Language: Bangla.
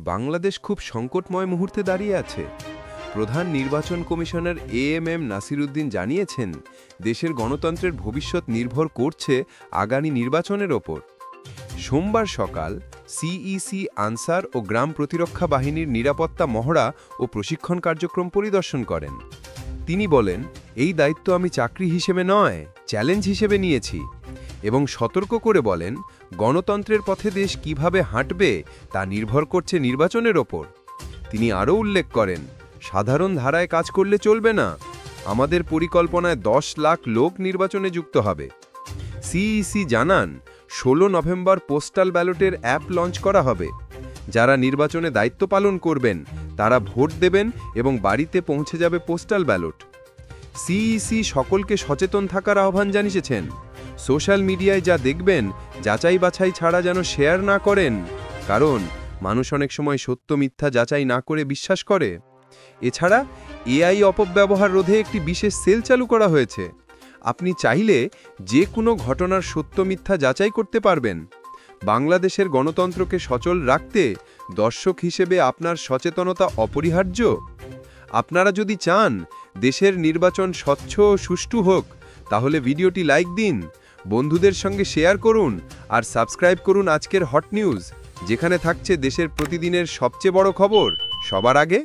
বাংলাদেশ খুব সংকটময় মুহূর্তে দাঁড়িয়ে আছে। প্রধান নির্বাচন কমিশনার এএমএম নাসিরউদ্দিন জানিয়েছেন, দেশের গণতন্ত্রের ভবিষ্যৎ নির্ভর করছে আগামী নির্বাচনের ওপর। সোমবার সকাল সিইসি আনসার ও গ্রাম প্রতিরক্ষা বাহিনীর নিরাপত্তা মহড়া ও প্রশিক্ষণ কার্যক্রম পরিদর্শন করেন। তিনি বলেন, এই দায়িত্ব আমি চাকরি হিসেবে নয়, চ্যালেঞ্জ হিসেবে নিয়েছি এবং সতর্ক করে বলেন, গণতন্ত্রের পথে দেশ কিভাবে হাঁটবে তা নির্ভর করছে নির্বাচনের ওপর। তিনি আরও উল্লেখ করেন, সাধারণ ধারায় কাজ করলে চলবে না, আমাদের পরিকল্পনায় 10 লাখ লোক নির্বাচনে যুক্ত হবে। সিইসি জানান, 16 নভেম্বর পোস্টাল ব্যালটের অ্যাপ লঞ্চ করা হবে। যারা নির্বাচনে দায়িত্ব পালন করবেন তারা ভোট দেবেন এবং বাড়িতে পৌঁছে যাবে পোস্টাল ব্যালট। সিইসি সকলকে সচেতন থাকার আহ্বান জানিয়েছেন। সোশ্যাল মিডিয়ায় যা দেখবেন যাচাই বাছাই ছাড়া যেন শেয়ার না করেন, কারণ মানুষ অনেক সময় সত্য মিথ্যা যাচাই না করে বিশ্বাস করে। এছাড়া এআই অপব্যবহার রোধে একটি বিশেষ সেল চালু করা হয়েছে। আপনি চাইলে যে কোনো ঘটনার সত্য মিথ্যা যাচাই করতে পারবেন। বাংলাদেশের গণতন্ত্রকে সচল রাখতে দর্শক হিসেবে আপনার সচেতনতা অপরিহার্য। আপনারা যদি চান দেশের নির্বাচন স্বচ্ছ ও সুষ্ঠু হোক, তাহলে ভিডিওটি লাইক দিন, বন্ধুদের সঙ্গে শেয়ার করুন আর সাবস্ক্রাইব করুন আজকের হট নিউজ, যেখানে থাকছে দেশের প্রতিদিনের সবচেয়ে বড় খবর সবার আগে।